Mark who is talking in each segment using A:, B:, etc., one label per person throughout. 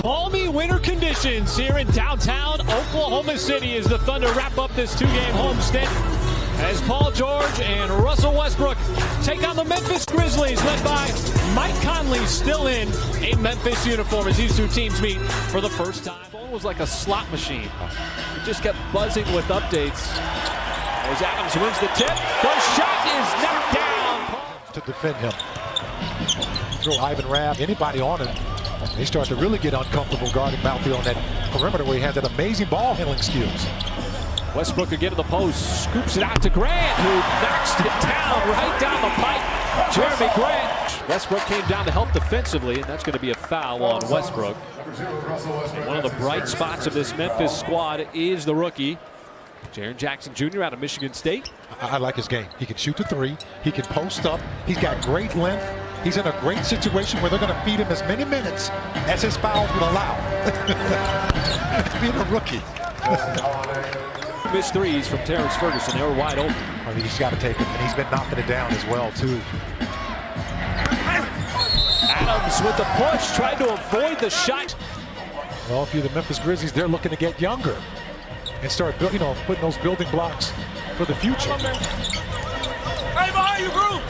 A: Balmy winter conditions here in downtown Oklahoma City as the Thunder wrap up this two-game homestand. As Paul George and Russell Westbrook take on the Memphis Grizzlies, led by Mike Conley, still in a Memphis uniform as these two teams meet for the first time.
B: The phone was like a slot machine. It just kept buzzing with updates. As Adams wins the tip, the shot is knocked down.
C: To defend him. Throw Ivan Rabb, anybody on him. They start to really get uncomfortable guarding Malfi on that perimeter where he has that amazing ball handling skills.
B: Westbrook again to the post, scoops it out to Grant, who knocks it down right down the pipe. Jeremy Grant. Westbrook came down to help defensively, and that's going to be a foul on Westbrook. And one of the bright spots of this Memphis squad is the rookie, Jaren Jackson Jr. out of Michigan State.
C: I like his game. He can shoot the three. He can post up. He's got great length. He's in a great situation where they're going to feed him as many minutes as his fouls will allow. Being a rookie.
B: Missed threes from Terrence Ferguson. They were wide open.
C: I mean, he's got to take it, and he's been knocking it down as well, too.
B: Adams with the push, tried to avoid the shot.
C: Well, if you're the Memphis Grizzlies, they're looking to get younger and start, putting those building blocks for the future.
D: Hey, behind you, group!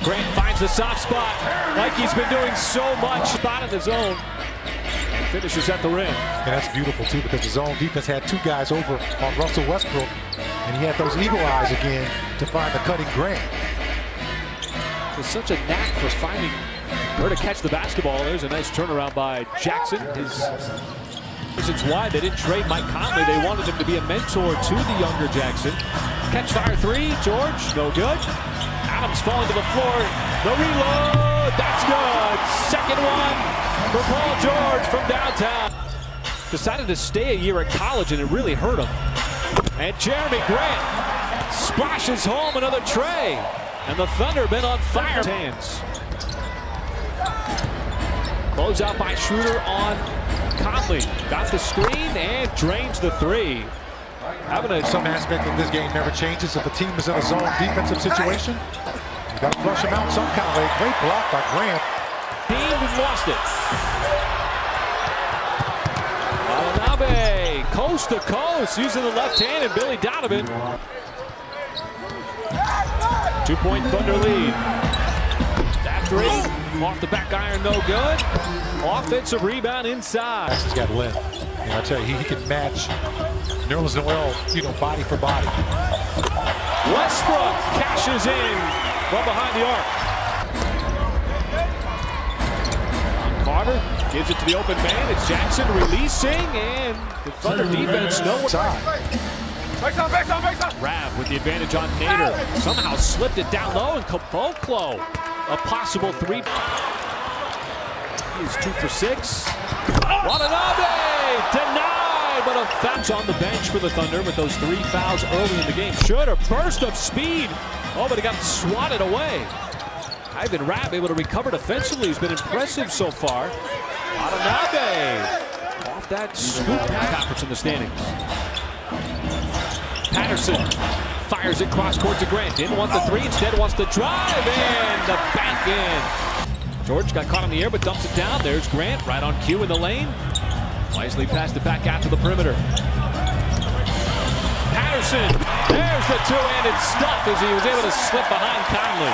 B: Grant finds the soft spot, like he's been doing so much. Spot in the zone. Finishes at the rim.
C: And that's beautiful, too, because the zone defense had two guys over on Russell Westbrook, and he had those eagle eyes again to find the cutting Grant.
B: There's such a knack for finding where to catch the basketball. There's a nice turnaround by Jackson. His reasons why they didn't trade Mike Conley. They wanted him to be a mentor to the younger Jackson. Catch fire three, George, no good. Adams falling to the floor. The reload, that's good. Second one for Paul George from downtown. Decided to stay a year at college, and it really hurt him. And Jeremy Grant splashes home another tray. And the Thunder been on fire. Hands. Close out by Schroeder on Conley. Got the screen and drains the three.
C: Some aspect of this game never changes. If the team is in a zone defensive situation, you got to flush them out some kind of way. Great block by Grant.
B: Team has lost it. Watanabe, coast to coast, using the left hand, and Billy Donovan. 2-point Thunder lead. That three, off the back iron, no good. Offensive rebound inside.
C: He's got length. And I tell you, he can match Nerlens Noel, body for body.
B: Westbrook cashes in from behind the arc. Carter gives it to the open man. It's Jackson releasing, and the Thunder defense nowhere. Rav with the advantage on Nader. Somehow slipped it down low, and Caboclo, a possible three. He is 2 for 6. Watanabe denied, but a foul's on the bench for the Thunder with those 3 fouls early in the game. Schroeder, burst of speed. Oh, but he got swatted away. Ivan Rabb able to recover defensively. He's been impressive so far. Watanabe off that scoop. Conference in the standings. Patterson fires it cross court to Grant. Didn't want the three, instead wants to drive, and the back in. George got caught on the air but dumps it down. There's Grant right on cue in the lane. Wisely passed it back out to the perimeter. Patterson, there's the two-handed stuff as he was able to slip behind Conley.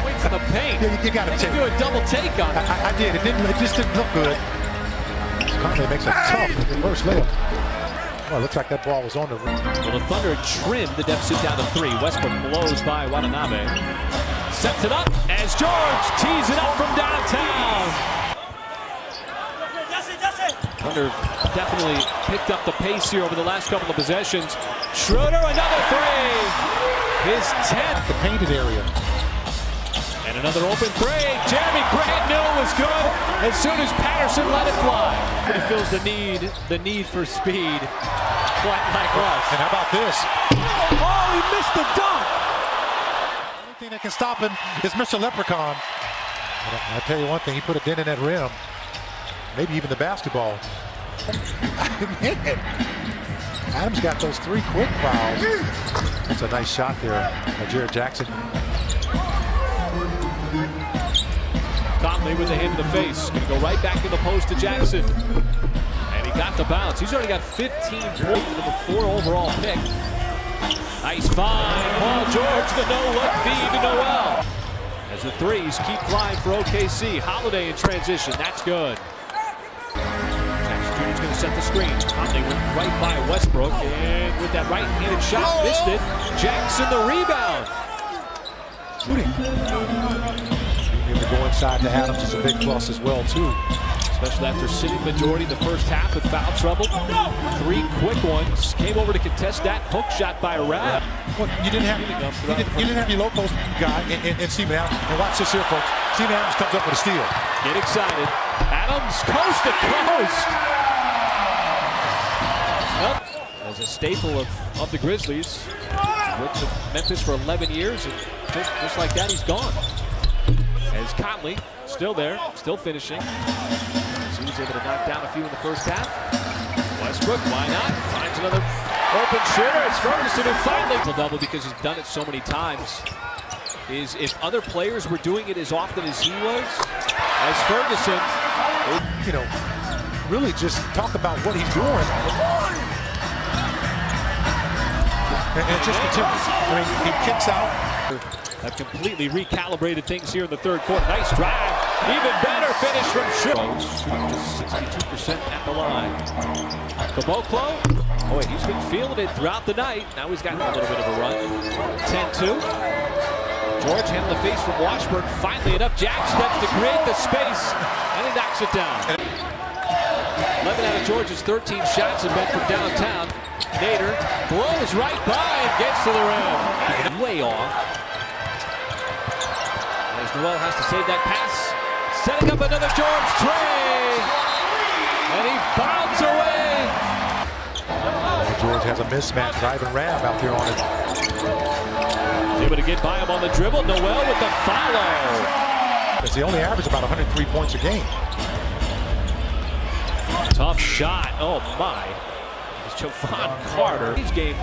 B: Wait for the paint.
C: Yeah, you got to
B: do a double take on it.
C: I did. It just didn't look good. Conley makes a tough reverse layup. Well, it looks like that ball was on the rim.
B: Well, the Thunder trimmed the deficit down to 3. Westbrook blows by Watanabe. Sets it up as George tees it up from downtown. Thunder definitely picked up the pace here over the last couple of possessions. Schroeder, another three. His 10th.
C: The painted area.
B: And another open three. Jeremy Grant knew it was good as soon as Patterson let it fly. He feels the need for speed. Like Russ.
C: And how about this?
B: Oh, he missed the dunk.
C: The only thing that can stop him is Mr. Leprechaun. I'll tell you one thing, he put a dent in that rim. Maybe even the basketball. Man. Adams got those 3 quick fouls. That's a nice shot there by Jaren Jackson.
B: Conley with the hand to the face. Gonna go right back in the post to Jackson. And he got the bounce. He's already got 15 points with a 4 overall pick. Nice find. Paul George, the no-look feed to Noel. As the threes keep flying for OKC. Holiday in transition. That's good. Jackson Jr.'s going to set the screen. Conley went right by Westbrook. And with that right-handed shot, missed it. Jackson the rebound.
C: Shooting. Being able to go inside to Adams is a big plus as well, too.
B: Especially after sitting majority the first half with foul trouble. 3 quick ones. Came over to contest that hook shot by Rab.
C: Well, you didn't have your low post guy in Steven Adams. And watch this here, folks. Steven Adams comes up with a steal.
B: Get excited. Adams coast to coast. Well, as a staple of the Grizzlies. With Memphis for 11 years. And just like that, he's gone. As Conley still there, still finishing. So he was able to knock down a few in the first half. Westbrook, why not? Finds another open shooter. It's Ferguson who finally double because he's done it so many times. Is if other players were doing it as often as he was, as Ferguson,
C: you know, really just talk about what he's doing. And just continues. I mean, he kicks out.
B: Have completely recalibrated things here in the third quarter. Nice drive. Even better finish from Shooting just 62% at the line. Caboclo. Oh, wait, he's been feeling it throughout the night. Now he's got a little bit of a run. 10-2. George handling the face from Washburn. Finally enough. Jack steps to create the space. And he knocks it down. 11 out of George's 13 shots have been from downtown. Nader blows right by and gets to the rim. Way off. Noel has to save that pass. Setting up another George tray. And he bounds away.
C: George has a mismatch. Ivan Rab out there on it.
B: He's able to get by him on the dribble. Noel with the follow.
C: Because he only averaged about 103 points a game.
B: Tough shot. Oh my. It's Javon Carter. His game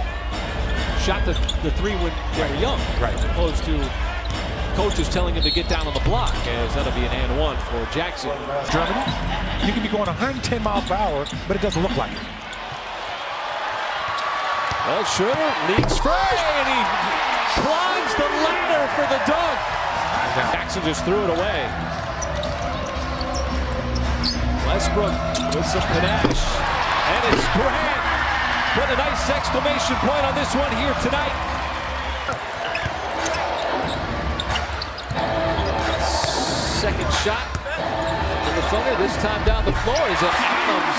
B: shot the 3 when they were young.
C: Right.
B: As opposed to coach is telling him to get down on the block, as that'll be an and 1 for Jackson.
C: Germany, you can be going 110 miles per hour, but it doesn't look like it.
B: Well, Schroeder leaks free, and he climbs the ladder for the dunk. Jackson just threw it away. Westbrook with some panache, and it's Grant. Put a nice exclamation point on this one here tonight. Second shot in the Thunder, this time down the floor is it Adams.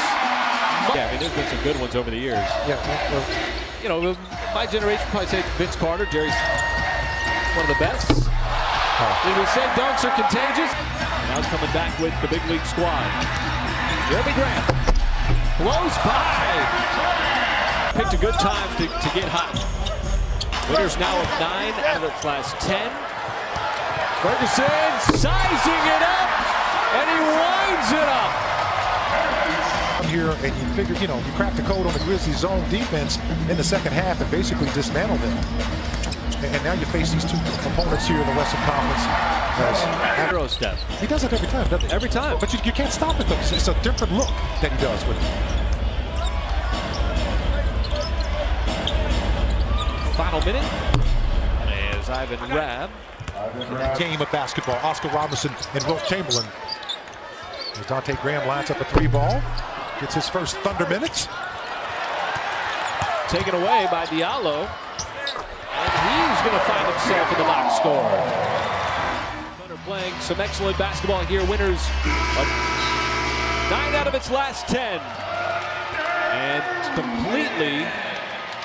B: Yeah, I mean, there's been some good ones over the years.
C: Yeah, well,
B: you know, my generation probably say Vince Carter. Jerry's one of the best. Did we say dunks are contagious? Now coming back with the big league squad. Jeremy Grant blows by. Picked a good time to get hot. Winners now of 9 out of the class 10. Ferguson sizing it up, and he winds it up.
C: Here, and you figure, you know, you crack the code on the Grizzlies' zone defense in the second half and basically dismantle them. And now you face these 2 opponents here in the Western Conference.
B: Euro step.
C: He does it every time, doesn't he?
B: Every time.
C: But you can't stop it, though. It's a different look that he does with it.
B: Final minute. As Ivan Rab.
C: Game of basketball. Oscar Robinson and Wilt Chamberlain. As Dante Graham lines up a 3-ball. Gets his first Thunder minutes.
B: Taken away by Diallo. And he's going to find himself in the box score. Thunder playing some excellent basketball here. Winners of 9 out of its last 10. And completely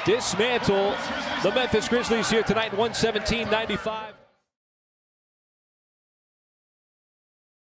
B: dismantle the Memphis Grizzlies here tonight, 117-95.